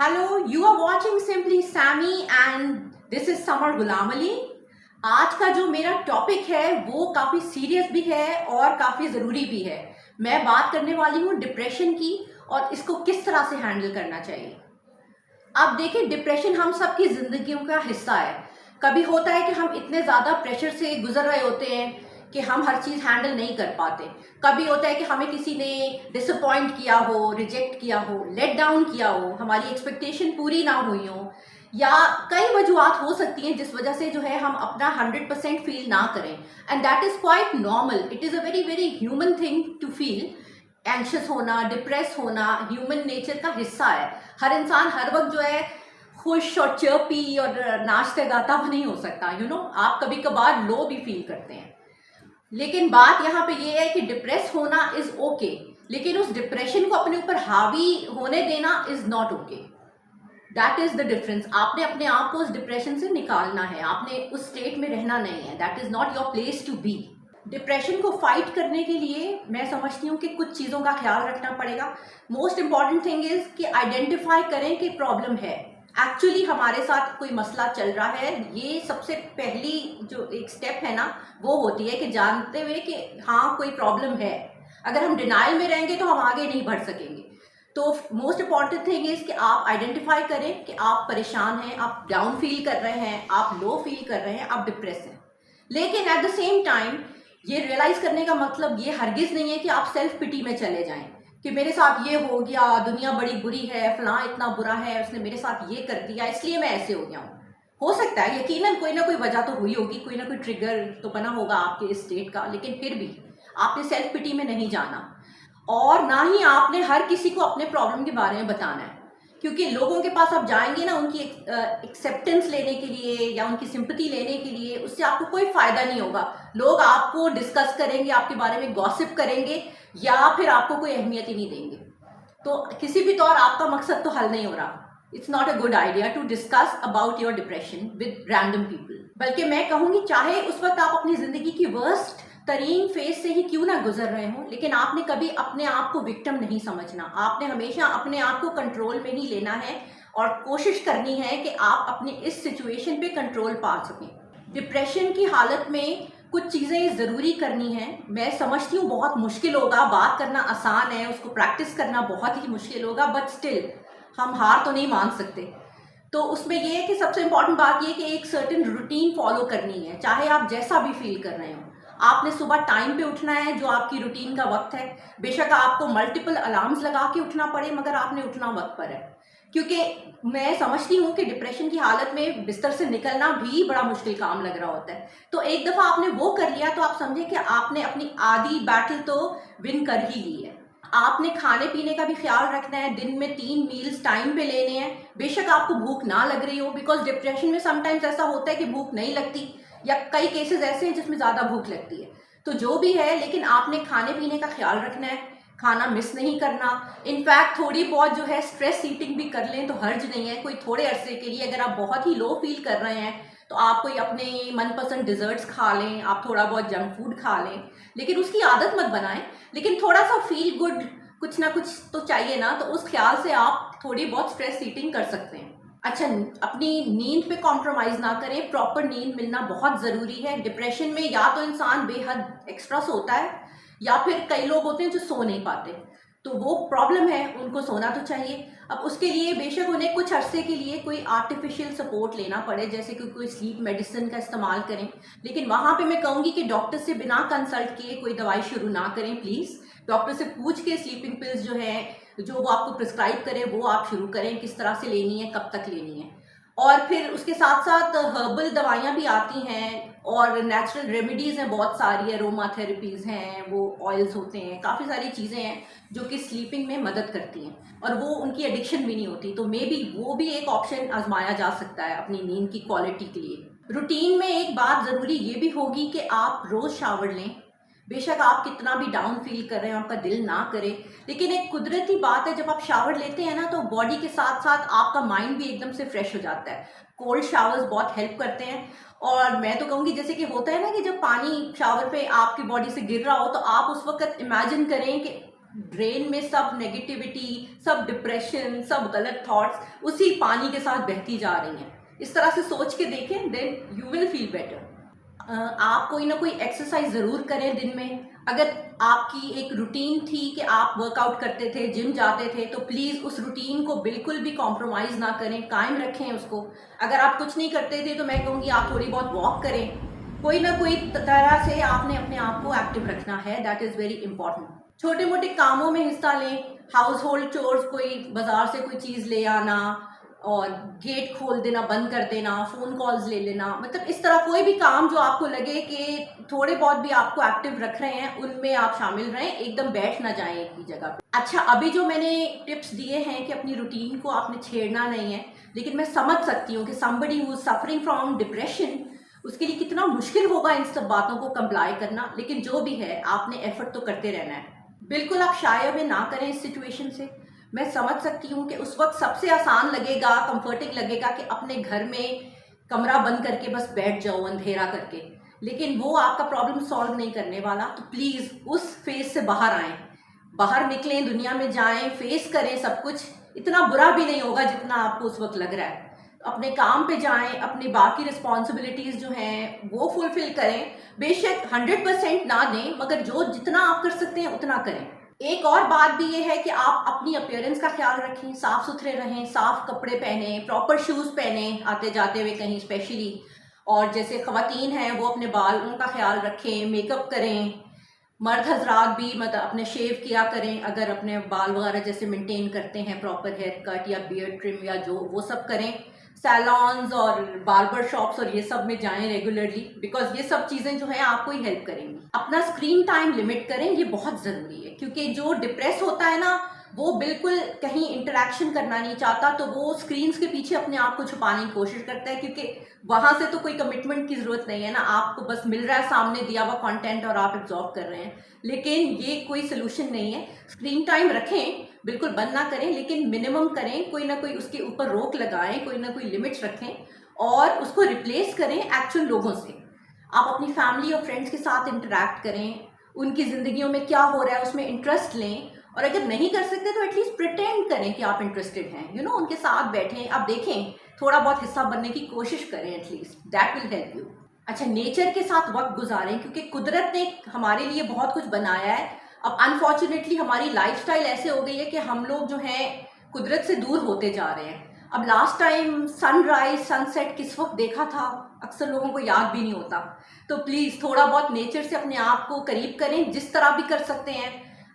Hello, you are watching simply Sammy and this is Samar Ghulam Ali. आज का जो मेरा टॉपिक है वो काफ़ी सीरियस भी है और काफ़ी ज़रूरी भी है। मैं बात करने वाली हूँ डिप्रेशन की और इसको किस तरह से हैंडल करना चाहिए। अब देखिए, डिप्रेशन हम सबकी ज़िंदगियों का हिस्सा है। कभी होता है कि हम इतने ज़्यादा प्रेशर से गुजर रहे होते हैं कि हम हर चीज़ हैंडल नहीं कर पाते। कभी होता है कि हमें किसी ने डिसअपॉइंट किया हो, रिजेक्ट किया हो, लेट डाउन किया हो, हमारी एक्सपेक्टेशन पूरी ना हुई हो, या कई वजूहत हो सकती हैं जिस वजह से जो है हम अपना 100% फील ना करें। And that is quite normal. It is a very very human thing to feel. Anxious होना, डिप्रेस होना ह्यूमन नेचर का हिस्सा है। हर इंसान हर वक्त जो है खुश और चर्पी और नाचते गाता हुआ नहीं हो सकता। आप कभी कभार लो भी फील करते हैं। लेकिन बात यहाँ पे ये है कि डिप्रेस होना इज ओके, लेकिन उस डिप्रेशन को अपने ऊपर हावी होने देना is not okay. That is the difference. आपने अपने आप को उस डिप्रेशन से निकालना है, आपने उस स्टेट में रहना नहीं है। That is not your place to be. Depression को फाइट करने के लिए मैं समझती हूँ कि कुछ चीज़ों का ख्याल रखना पड़ेगा। मोस्ट इंपॉर्टेंट थिंग इज कि आइडेंटिफाई करें कि प्रॉब्लम है, एक्चुअली हमारे साथ कोई मसला चल रहा है। ये सबसे पहली जो एक स्टेप है ना, वो होती है कि जानते हुए कि हाँ कोई प्रॉब्लम है। अगर हम डिनाइल में रहेंगे तो हम आगे नहीं बढ़ सकेंगे। तो मोस्ट इंपॉर्टेंट थिंग इज कि आप आइडेंटिफाई करें कि आप परेशान हैं, आप डाउन फील कर रहे हैं, आप लो फील कर रहे हैं, आप डिप्रेस हैं। लेकिन एट द सेम टाइम ये रियलाइज करने का मतलब ये हरगिज नहीं है कि आप सेल्फ पिटी में चले जाएं कि मेरे साथ ये हो गया, दुनिया बड़ी बुरी है, फलां इतना बुरा है, उसने मेरे साथ ये कर दिया इसलिए मैं ऐसे हो गया हूँ। हो सकता है यकीनन कोई ना कोई वजह तो हुई होगी, कोई ना कोई ट्रिगर तो बना होगा आपके इस स्टेट का, लेकिन फिर भी आपने सेल्फ पिटी में नहीं जाना और ना ही आपने हर किसी को अपने प्रॉब्लम के बारे में बताना है। क्योंकि लोगों के पास आप जाएंगे ना उनकी एक्सेप्टेंस लेने के लिए या उनकी सिंपैथी लेने के लिए, उससे आपको कोई फायदा नहीं होगा। लोग आपको डिस्कस करेंगे, आपके बारे में गॉसिप करेंगे या फिर आपको कोई अहमियत ही नहीं देंगे। तो किसी भी तौर आपका मकसद तो हल नहीं हो रहा। It's not a good idea to discuss about your depression with random people. बल्कि मैं कहूँगी चाहे उस वक्त आप अपनी जिंदगी की वर्स्ट तरीन फेज से ही क्यों ना गुजर रहे हो, लेकिन आपने कभी अपने आप को विक्टिम नहीं समझना। आपने हमेशा अपने आप को कंट्रोल में ही लेना है और कोशिश करनी है कि आप अपनी इस सिचुएशन पे कंट्रोल पा सकें। डिप्रेशन की हालत में कुछ चीज़ें ज़रूरी करनी है। मैं समझती हूँ बहुत मुश्किल होगा, बात करना आसान है, उसको प्रैक्टिस करना बहुत ही मुश्किल होगा, बट स्टिल हम हार तो नहीं मान सकते। तो उसमें ये है कि सबसे इम्पॉर्टेंट बात ये कि एक सर्टेन रूटीन फॉलो करनी है, चाहे आप जैसा भी फील कर रहे हो। आपने सुबह टाइम पे उठना है, जो आपकी रूटीन का वक्त है। बेशक आपको मल्टीपल अलार्म्स लगा के उठना पड़े, मगर आपने उठना वक्त पर है। क्योंकि मैं समझती हूँ कि डिप्रेशन की हालत में बिस्तर से निकलना भी बड़ा मुश्किल काम लग रहा होता है। तो एक दफ़ा आपने वो कर लिया तो आप समझे कि आपने अपनी आधी बैटल तो विन कर ही ली है। आपने खाने पीने का भी ख्याल रखना है, दिन में 3 मील्स टाइम पे लेने हैं। बेशक आपको भूख ना लग रही हो, बिकॉज डिप्रेशन में समटाइम्स ऐसा होता है कि भूख नहीं लगती, या कई केसेस ऐसे हैं जिसमें ज़्यादा भूख लगती है। तो जो भी है, लेकिन आपने खाने पीने का ख्याल रखना है, खाना मिस नहीं करना। इनफैक्ट थोड़ी बहुत जो है स्ट्रेस ईटिंग भी कर लें तो हर्ज नहीं है। कोई थोड़े अरसे के लिए अगर आप बहुत ही लो फील कर रहे हैं तो आप कोई अपने मनपसंद डिजर्ट्स खा लें, आप थोड़ा बहुत जंक फूड खा लें, लेकिन उसकी आदत मत बनाएं। लेकिन थोड़ा सा फील गुड कुछ ना कुछ तो चाहिए ना, तो उस ख्याल से आप थोड़ी बहुत स्ट्रेस ईटिंग कर सकते हैं। अच्छा, अपनी नींद पे कॉम्प्रोमाइज़ ना करें। प्रॉपर नींद मिलना बहुत ज़रूरी है। डिप्रेशन में या तो इंसान बेहद एक्स्ट्रा सोता है, या फिर कई लोग होते हैं जो सो नहीं पाते, तो वो प्रॉब्लम है, उनको सोना तो चाहिए। अब उसके लिए बेशक उन्हें कुछ अरसे के लिए कोई आर्टिफिशियल सपोर्ट लेना पड़े, जैसे कि कोई स्लीप मेडिसिन का इस्तेमाल करें, लेकिन वहाँ पे मैं कहूँगी कि डॉक्टर से बिना कंसल्ट किए कोई दवाई शुरू ना करें प्लीज़। डॉक्टर से पूछ के स्लीपिंग पिल्स जो है, जो वो आपको प्रिस्क्राइब करे, वो आप शुरू करें, किस तरह से लेनी है, कब तक लेनी है। और फिर उसके साथ साथ हर्बल दवाइयाँ भी आती हैं और नेचुरल रेमेडीज़ हैं, बहुत सारी अरोमा थेरेपीज़ हैं, वो ऑयल्स होते हैं, काफ़ी सारी चीज़ें हैं जो कि स्लीपिंग में मदद करती हैं और वो उनकी एडिक्शन भी नहीं होती। तो मे बी वो भी एक ऑप्शन आजमाया जा सकता है अपनी नींद की क्वालिटी के लिए। रूटीन में एक बात ज़रूरी ये भी होगी कि आप रोज़ शावर लें। बेशक आप कितना भी डाउन फील कर रहे हैं, आपका दिल ना करे, लेकिन एक कुदरती बात है, जब आप शावर लेते हैं ना तो बॉडी के साथ साथ आपका माइंड भी एकदम से फ्रेश हो जाता है। कोल्ड शावर्स बहुत हेल्प करते हैं। और मैं तो कहूँगी जैसे कि होता है ना कि जब पानी शावर पे आपकी बॉडी से गिर रहा हो तो आप उस वक्त इमेजिन करें कि ब्रेन में सब नेगेटिविटी, सब डिप्रेशन, सब गलत थॉट्स उसी पानी के साथ बहती जा रही हैं। इस तरह से सोच के देखें, then you will feel better. आप कोई ना कोई एक्सरसाइज ज़रूर करें दिन में। अगर आपकी एक रूटीन थी कि आप वर्कआउट करते थे, जिम जाते थे, तो प्लीज़ उस रूटीन को बिल्कुल भी कॉम्प्रोमाइज़ ना करें, कायम रखें उसको। अगर आप कुछ नहीं करते थे तो मैं कहूँगी आप थोड़ी बहुत वॉक करें। कोई ना कोई तरह से आपने अपने आप को एक्टिव रखना है, दैट इज़ वेरी इंपॉर्टेंट। छोटे मोटे कामों में हिस्सा लें, हाउस होल्ड चोर्स, कोई बाजार से कोई चीज़ ले आना और गेट खोल देना, बंद कर देना, फ़ोन कॉल्स ले लेना, मतलब इस तरह कोई भी काम जो आपको लगे कि थोड़े बहुत भी आपको एक्टिव रख रहे हैं, उनमें आप शामिल रहें, एकदम बैठ ना जाएं एक ही जगह पे। अच्छा, अभी जो मैंने टिप्स दिए हैं कि अपनी रूटीन को आपने छेड़ना नहीं है, लेकिन मैं समझ सकती हूँ कि somebody who is suffering from depression, उसके लिए कितना मुश्किल होगा इन सब बातों को कंप्लाई करना, लेकिन जो भी है आपने एफर्ट तो करते रहना है। बिल्कुल आप शाय अवे ना करें इस सिचुएशन से। मैं समझ सकती हूँ कि उस वक्त सबसे आसान लगेगा, कंफर्टिंग लगेगा कि अपने घर में कमरा बंद करके बस बैठ जाओ अंधेरा करके, लेकिन वो आपका प्रॉब्लम सॉल्व नहीं करने वाला। तो प्लीज़ उस फेज से बाहर आएं, बाहर निकलें, दुनिया में जाएं, फेस करें सब कुछ। इतना बुरा भी नहीं होगा जितना आपको उस वक्त लग रहा है। अपने काम पे जाएं, अपनी बाकी रिस्पॉन्सिबिलिटीज़ जो हैं वो फुलफिल करें। बेशक 100% ना दें, मगर जो जितना आप कर सकते हैं उतना करें। एक और बात भी ये है कि आप अपनी अपीयरेंस का ख्याल रखें, साफ सुथरे रहें, साफ कपड़े पहने, प्रॉपर शूज़ पहने आते जाते हुए कहीं स्पेशली। और जैसे ख़वातीन हैं वो अपने बालों का ख्याल रखें, मेकअप करें। मर्द हजरात भी मतलब अपने शेव किया करें, अगर अपने बाल वगैरह जैसे मेंटेन करते हैं, प्रॉपर हेयर कट या बियर्ड ट्रिम या जो वो सब करें। सैलॉन्स और बार्बर शॉप्स और ये सब में जाएं रेगुलरली, बिकॉज ये सब चीज़ें जो हैं आपको ही हेल्प करेंगी। अपना स्क्रीन टाइम लिमिट करें, ये बहुत ज़रूरी है, क्योंकि जो डिप्रेस होता है ना, वो बिल्कुल कहीं इंटरेक्शन करना नहीं चाहता, तो वो स्क्रीन्स के पीछे अपने आप को छुपाने की कोशिश करता है, क्योंकि वहां से तो कोई कमिटमेंट की ज़रूरत नहीं है ना, आपको बस मिल रहा है सामने दिया हुआ कंटेंट और आप एब्जॉर्ब कर रहे हैं। लेकिन ये कोई सोल्यूशन नहीं है। स्क्रीन टाइम रखें, बिल्कुल बंद ना करें, लेकिन मिनिमम करें, कोई ना कोई उसके ऊपर रोक लगाएं, कोई ना कोई लिमिट्स रखें और उसको रिप्लेस करें एक्चुअल लोगों से। आप अपनी फैमिली और फ्रेंड्स के साथ इंटरेक्ट करें, उनकी ज़िंदगियों में क्या हो रहा है उसमें इंटरेस्ट लें, और अगर नहीं कर सकते तो एटलीस्ट प्रिटेंड करें कि आप इंटरेस्टेड हैं, उनके साथ बैठें, आप देखें, थोड़ा बहुत हिस्सा बनने की कोशिश करें, at least that will help you. अच्छा, नेचर के साथ वक्त गुजारें, क्योंकि कुदरत ने हमारे लिए बहुत कुछ बनाया है। अब अनफॉर्चुनेटली हमारी लाइफस्टाइल ऐसे हो गई है कि हम लोग जो हैं कुदरत से दूर होते जा रहे हैं। अब लास्ट टाइम सनराइज सनसेट किस वक्त देखा था, अक्सर लोगों को याद भी नहीं होता। तो प्लीज़ थोड़ा बहुत नेचर से अपने आप को करीब करें, जिस तरह भी कर सकते हैं।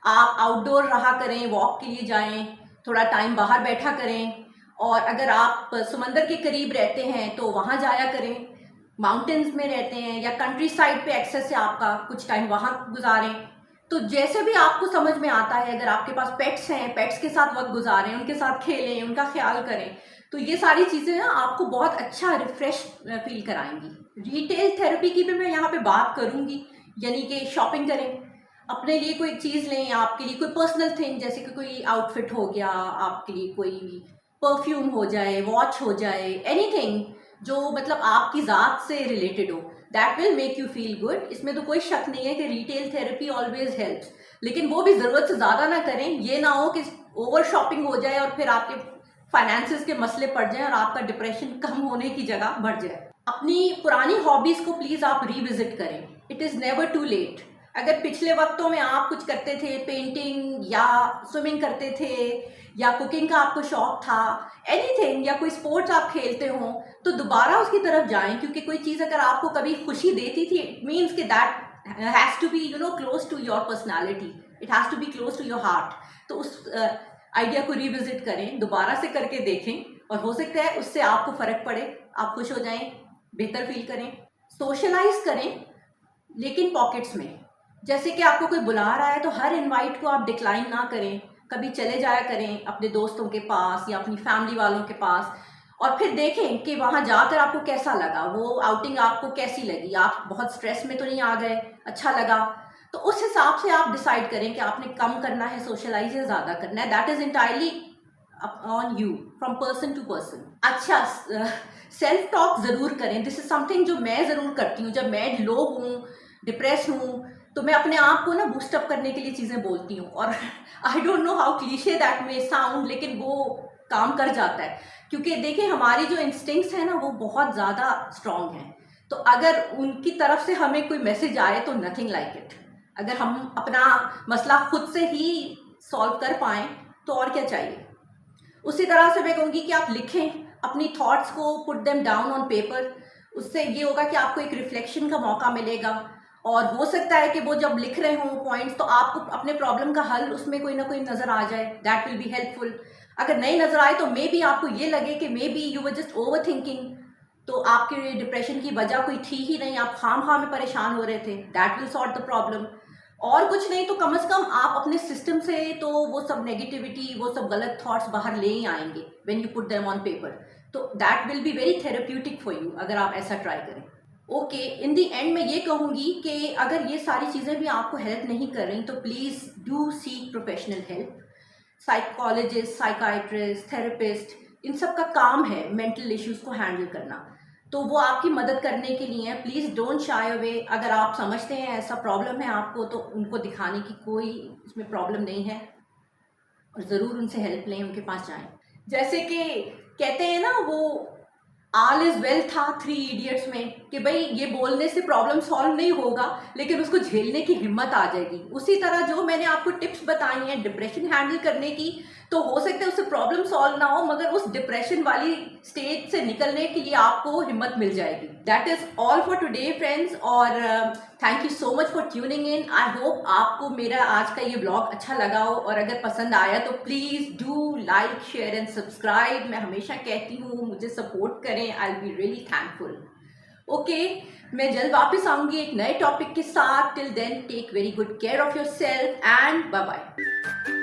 आप आउटडोर रहा करें, वॉक के लिए जाएं, थोड़ा टाइम बाहर बैठा करें, और अगर आप समंदर के करीब रहते हैं तो वहाँ जाया करें। माउंटेन्स में रहते हैं या कंट्री साइड पे एक्सेस है आपका, कुछ टाइम वहाँ गुजारें। तो जैसे भी आपको समझ में आता है, अगर आपके पास पेट्स हैं, पेट्स के साथ वक्त गुजारें, उनके साथ खेलें, उनका ख्याल करें। तो ये सारी चीज़ें ना आपको बहुत अच्छा रिफ्रेश फील कराएंगी। रिटेल थेरेपी की भी मैं यहाँ पे बात करूँगी, यानी कि शॉपिंग करें, अपने लिए कोई चीज़ लें, आपके लिए कोई पर्सनल थिंग, जैसे कि कोई आउटफिट हो गया, आपके लिए कोई परफ्यूम हो जाए, वॉच हो जाए, एनीथिंग जो मतलब आपकी ज़ात से रिलेटेड हो, that will make you feel good. इसमें तो कोई शक नहीं है कि रिटेल थेरेपी ऑलवेज हेल्प्स, लेकिन वो भी ज़रूरत से ज़्यादा ना करें। ये ना हो कि ओवर शॉपिंग हो जाए और फिर आपके फाइनेंसिस के मसले पड़ जाएं और आपका डिप्रेशन कम होने की जगह बढ़ जाए। अपनी पुरानी हॉबीज़ को प्लीज़ आप रिविजिट करें, it is never too late. अगर पिछले वक्तों में आप कुछ करते थे, पेंटिंग या स्विमिंग करते थे या कुकिंग का आपको शौक था, एनीथिंग, या कोई स्पोर्ट्स आप खेलते हो, तो दोबारा उसकी तरफ जाएं, क्योंकि कोई चीज़ अगर आपको कभी खुशी देती थी, इट मीन्स कि that has to be close to your personality, it has to be close to your heart. तो उस आइडिया को रिविजिट करें, दोबारा से करके देखें, और हो सकता है उससे आपको फ़र्क पड़े, आप खुश हो जाएं, बेहतर फील करें। सोशलाइज करें, लेकिन पॉकेट्स में। जैसे कि आपको कोई बुला रहा है तो हर इनवाइट को आप डिक्लाइन ना करें, कभी चले जाया करें अपने दोस्तों के पास या अपनी फैमिली वालों के पास, और फिर देखें कि वहाँ जाकर आपको कैसा लगा, वो आउटिंग आपको कैसी लगी, आप बहुत स्ट्रेस में तो नहीं आ गए, अच्छा लगा। तो उस हिसाब से आप डिसाइड करें कि आपने कम करना है सोशलाइज या ज़्यादा करना है। That is entirely on you, from person to person. अच्छा, सेल्फ टॉक ज़रूर करें, दिस इज़ समथिंग जो मैं ज़रूर करती हूँ। जब मैं लो हूँ, डिप्रेस हूँ, तो मैं अपने आप को ना बूस्टअप करने के लिए चीज़ें बोलती हूँ, और I don't know how cliché that may sound, लेकिन वो काम कर जाता है। क्योंकि देखिए हमारी जो इंस्टिंक्ट्स हैं ना वो बहुत ज़्यादा स्ट्रांग हैं, तो अगर उनकी तरफ से हमें कोई मैसेज आए तो नथिंग लाइक इट। अगर हम अपना मसला खुद से ही सॉल्व कर पाएँ तो और क्या चाहिए। उसी तरह से मैं कहूँगी कि आप लिखें अपनी थॉट्स को, put them down on paper. उससे ये होगा कि आपको एक रिफ्लेक्शन का मौका मिलेगा, और हो सकता है कि वो जब लिख रहे हों पॉइंट्स तो आपको अपने प्रॉब्लम का हल उसमें कोई ना कोई नज़र आ जाए, दैट विल बी हेल्पफुल। अगर नहीं नज़र आए तो मे बी आपको ये लगे कि may be you were just over thinking, तो आपके डिप्रेशन की वजह कोई थी ही नहीं, आप खाम में परेशान हो रहे थे, that will sort the problem. और कुछ नहीं तो कम से कम आप अपने सिस्टम से तो वो सब नेगेटिविटी, वो सब गलत थॉट्स बाहर ले ही आएंगे when you put them on paper. तो that will be very therapeutic for you अगर आप ऐसा ट्राई करें। ओके, इन दी एंड मैं ये कहूँगी कि अगर ये सारी चीज़ें भी आपको हेल्प नहीं कर रही तो please do seek professional help. Psychologist, psychiatrist, therapist, इन सब का काम है मेंटल इश्यूज़ को हैंडल करना, तो वो आपकी मदद करने के लिए है। Please don't shy away. अगर आप समझते हैं ऐसा प्रॉब्लम है आपको तो उनको दिखाने की कोई इसमें प्रॉब्लम नहीं है, और ज़रूर उनसे हेल्प लें, उनके पास जाएं। जैसे कि कहते हैं ना वो ऑल इज वेल था थ्री इडियट्स में, कि भाई ये बोलने से प्रॉब्लम सॉल्व नहीं होगा लेकिन उसको झेलने की हिम्मत आ जाएगी। उसी तरह जो मैंने आपको टिप्स बताई हैं डिप्रेशन हैंडल करने की, तो हो सकता है उससे प्रॉब्लम सॉल्व ना हो मगर उस डिप्रेशन वाली स्टेज से निकलने के लिए आपको हिम्मत मिल जाएगी। That is all for today friends, और thank you so much for tuning in. I hope आपको मेरा आज का ये ब्लॉग अच्छा लगा हो, और अगर पसंद आया तो please do like, share and subscribe. मैं हमेशा कहती हूँ मुझे सपोर्ट करें, I will be really thankful. Okay, मैं जल्द वापस आऊंगी एक नए टॉपिक के साथ। Till then take very good care of your self and bye bye.